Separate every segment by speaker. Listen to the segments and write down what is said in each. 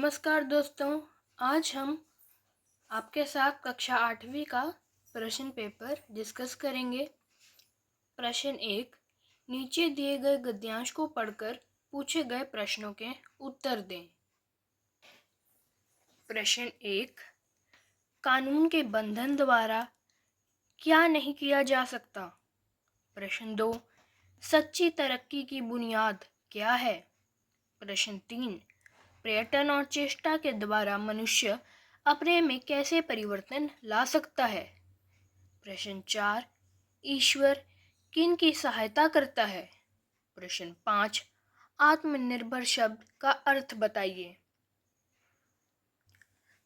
Speaker 1: नमस्कार दोस्तों। आज हम आपके साथ कक्षा 8वीं का प्रश्न पेपर डिस्कस करेंगे। प्रश्न 1, नीचे दिए गए गद्यांश को पढ़कर पूछे गए प्रश्नों के उत्तर दें। प्रश्न 1, कानून के बंधन द्वारा क्या नहीं किया जा सकता। प्रश्न 2, सच्ची तरक्की की बुनियाद क्या है। प्रश्न 3, पर्यटन और चेष्टा के द्वारा मनुष्य अपने में कैसे परिवर्तन ला सकता है। प्रश्न 4, ईश्वर किन की सहायता करता है। प्रश्न 5, आत्मनिर्भर शब्द का अर्थ बताइए।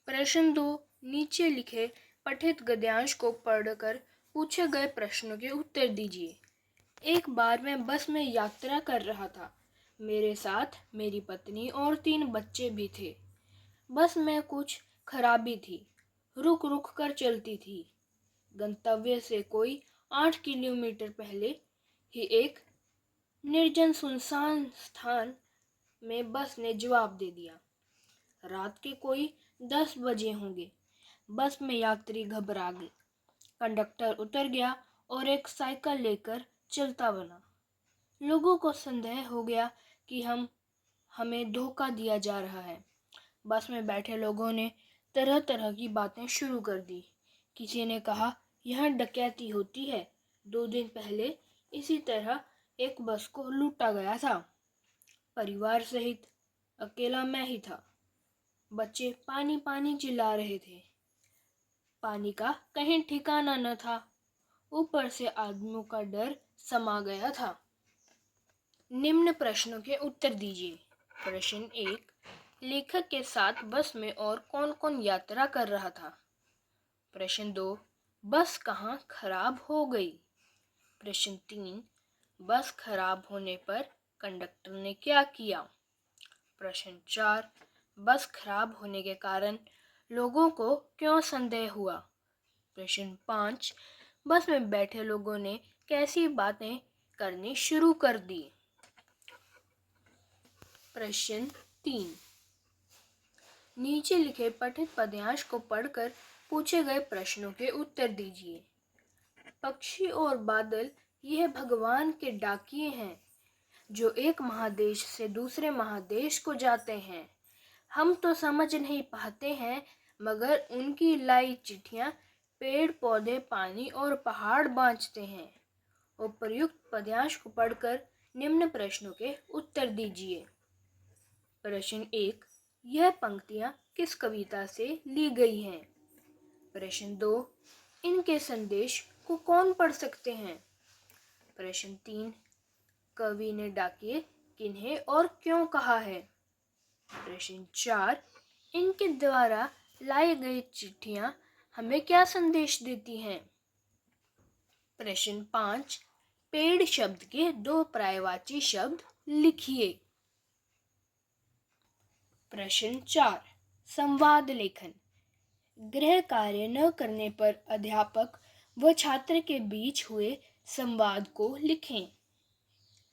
Speaker 1: प्रश्न 2, नीचे लिखे पठित गद्यांश को पढ़कर पूछे गए प्रश्नों के उत्तर दीजिए। एक बार मैं बस में यात्रा कर रहा था। मेरे साथ मेरी पत्नी और 3 बच्चे भी थे। बस में कुछ खराबी थी, रुक रुक कर चलती थी। गंतव्य से कोई 8 किलोमीटर पहले ही एक निर्जन सुनसान स्थान में बस ने जवाब दे दिया। रात के कोई 10 बजे होंगे। बस में यात्री घबरा गए। कंडक्टर उतर गया और एक साइकिल लेकर चलता बना। लोगों को संदेह हो गया कि हमें धोखा दिया जा रहा है। बस में बैठे लोगों ने तरह तरह की बातें शुरू कर दी। किसी ने कहा, यह डकैती होती है। 2 दिन पहले इसी तरह एक बस को लूटा गया था। परिवार सहित अकेला मैं ही था। बच्चे पानी पानी चिल्ला रहे थे। पानी का कहीं ठिकाना न था। ऊपर से आदमियों का डर समा गया था। निम्न प्रश्नों के उत्तर दीजिए। प्रश्न 1, लेखक के साथ बस में और कौन कौन यात्रा कर रहा था। प्रश्न 2, बस कहाँ खराब हो गई। प्रश्न 3, बस खराब होने पर कंडक्टर ने क्या किया। प्रश्न 4, बस खराब होने के कारण लोगों को क्यों संदेह हुआ। प्रश्न 5, बस में बैठे लोगों ने कैसी बातें करनी शुरू कर दी। प्रश्न 3, नीचे लिखे पठित पद्यांश को पढ़कर पूछे गए प्रश्नों के उत्तर दीजिए। पक्षी और बादल यह भगवान के डाकिये हैं जो एक महादेश से दूसरे महादेश को जाते हैं। हम तो समझ नहीं पाते हैं, मगर उनकी लाई चिट्ठियां पेड़ पौधे पानी और पहाड़ बांचते हैं। उपर्युक्त पद्यांश को पढ़कर निम्न प्रश्नों के उत्तर दीजिए। प्रश्न 1, यह पंक्तियां किस कविता से ली गई हैं। प्रश्न 2, इनके संदेश को कौन पढ़ सकते हैं। प्रश्न 3, कवि ने डाकिये किन्हें और क्यों कहा है। प्रश्न 4, इनके द्वारा लाई गई चिट्ठियां हमें क्या संदेश देती हैं। प्रश्न 5, पेड़ शब्द के 2 पर्यायवाची शब्द लिखिए। प्रश्न 4, संवाद लेखन। गृह कार्य न करने पर अध्यापक व छात्र के बीच हुए संवाद को लिखें।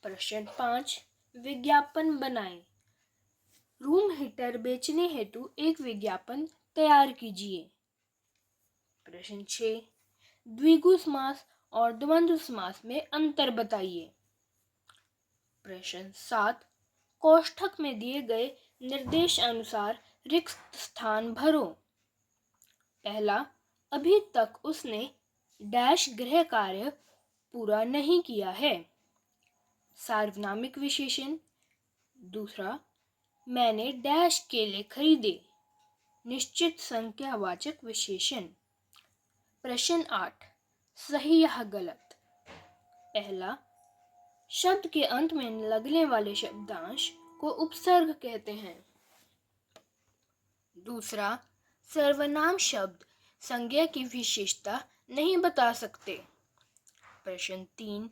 Speaker 1: प्रश्न 5, विज्ञापन बनाएं। रूम हीटर बेचने हेतु एक विज्ञापन तैयार कीजिए। प्रश्न 6, द्विगु समास और द्वंद्व समास में अंतर बताइए। प्रश्न 7, कोष्ठक में दिए गए निर्देश अनुसार रिक्त स्थान भरो। पहला, अभी तक उसने डैश गृह कार्य पूरा नहीं किया है। सार्वनामिक विशेषण। दूसरा, मैंने डैश केले खरीदे। निश्चित संख्यावाचक विशेषण। प्रश्न 8, सही या गलत। पहला, शब्द के अंत में लगने वाले शब्दांश को उपसर्ग कहते हैं। दूसरा, सर्वनाम शब्द संज्ञा की विशेषता नहीं बता सकते। प्रश्न 3,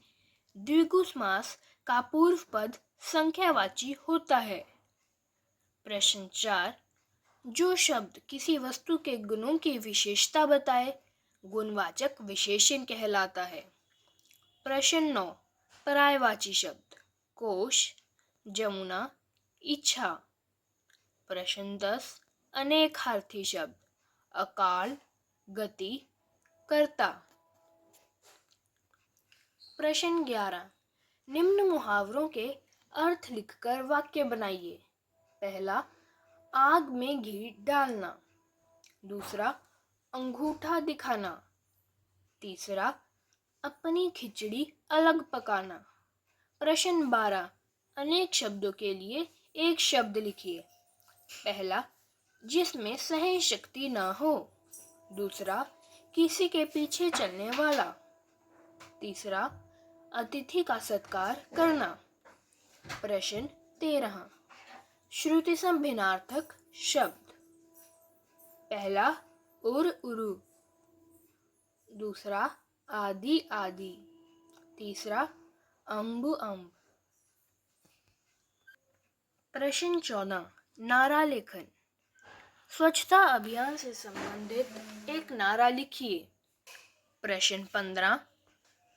Speaker 1: द्विगु समास का पूर्व पद संख्यावाची होता है। प्रश्न 4, जो शब्द किसी वस्तु के गुणों की विशेषता बताए गुणवाचक विशेषण कहलाता है। प्रश्न 9, पर्यायवाची शब्द। कोश, जमुना, इच्छा। प्रश्न 10। अनेकार्थी शब्द। अकाल, गति, कर्ता। प्रश्न 11। निम्न मुहावरों के अर्थ लिखकर वाक्य बनाइए। पहला, आग में घी डालना। दूसरा, अंगूठा दिखाना। तीसरा, अपनी खिचड़ी अलग पकाना। प्रश्न 12। अनेक शब्दों के लिए एक शब्द लिखिए। पहला, जिसमें सहन शक्ति न हो। दूसरा, किसी के पीछे चलने वाला। तीसरा, अतिथि का सत्कार करना। प्रश्न 13। श्रुति सम भिन्नार्थक शब्द। पहला, उर उरु। दूसरा, आदि आदि। तीसरा, अम्बु अम्ब। प्रश्न 14। नारा लेखन। स्वच्छता अभियान से संबंधित एक नारा लिखिए। प्रश्न 15।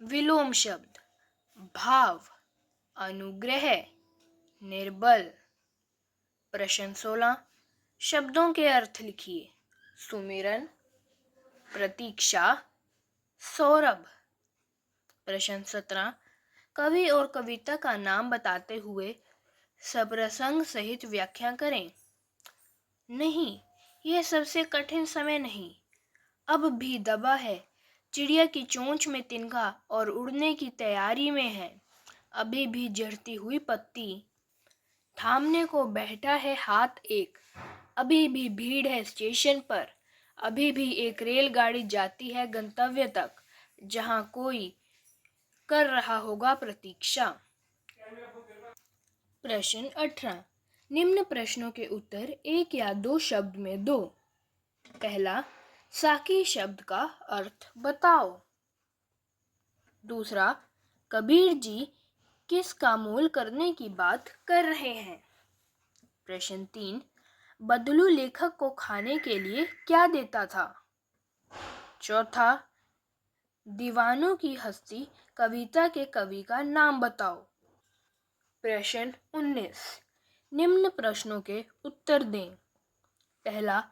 Speaker 1: विलोम शब्द। भाव, अनुग्रह, निर्बल। प्रश्न 16। शब्दों के अर्थ लिखिए। सुमिरन, प्रतीक्षा, सौरभ। प्रश्न 17। कवि और कविता का नाम बताते हुए सप्रसंग सहित व्याख्या करें। नहीं, यह सबसे कठिन समय नहीं। अब भी दबा है, चिड़िया की चोंच में तिनका और उड़ने की तैयारी में है। अभी भी झड़ती हुई पत्ती, थामने को बैठा है हाथ एक। अभी भी भीड़ है स्टेशन पर। अभी भी एक रेलगाड़ी जाती है गंतव्य तक, जहां कोई कर रहा होगा प्रतीक्षा। प्रश्न 18। निम्न प्रश्नों के उत्तर एक या दो शब्द में दो। पहला, साकी शब्द का अर्थ बताओ। दूसरा, कबीर जी किसका मोल करने की बात कर रहे हैं। प्रश्न 3। बदलू लेखक को खाने के लिए क्या देता था। चौथा, दीवानों की हस्ती कविता के कवि का नाम बताओ। प्रश्न 19। निम्न प्रश्नों के उत्तर दें। पहला,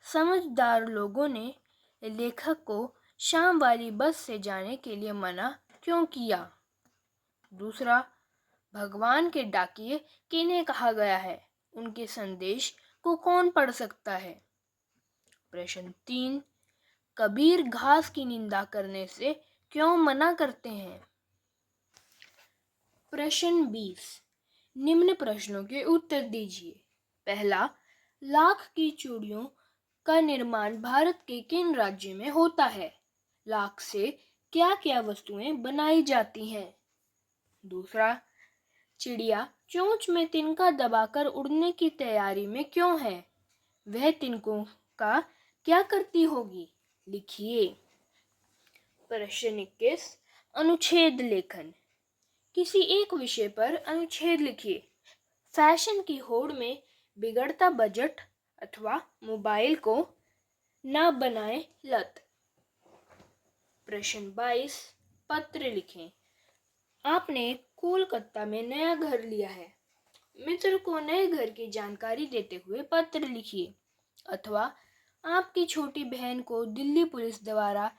Speaker 1: समझदार लोगों ने लेखक को शाम वाली बस से जाने के लिए मना क्यों किया। दूसरा, भगवान के डाकिये किन्हें कहा गया है, उनके संदेश को कौन पढ़ सकता है। प्रश्न 3। कबीर घास की निंदा करने से क्यों मना करते हैं। प्रश्न 20। निम्न प्रश्नों के उत्तर दीजिए। पहला, लाख की चूड़ियों का निर्माण भारत के किन राज्य में होता है। लाख से क्या क्या वस्तुएं बनाई जाती हैं। दूसरा, चिड़िया चोंच में तिनका दबाकर उड़ने की तैयारी में क्यों है, वह तिनकों का क्या करती होगी, लिखिए। प्रश्न 21। अनुच्छेद लेखन। किसी एक विषय पर अनुच्छेद लिखिए। फैशन की होड़ में बिगड़ता बजट अथवा मोबाइल को ना बनाए लत। प्रश्न 22। पत्र लिखें। आपने कोलकाता में नया घर लिया है। मित्र को नए घर की जानकारी देते हुए पत्र लिखिए। अथवा आपकी छोटी बहन को दिल्ली पुलिस द्वारा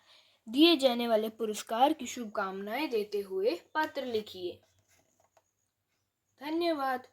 Speaker 1: दिए जाने वाले पुरस्कार की शुभकामनाएं देते हुए पत्र लिखिए। धन्यवाद।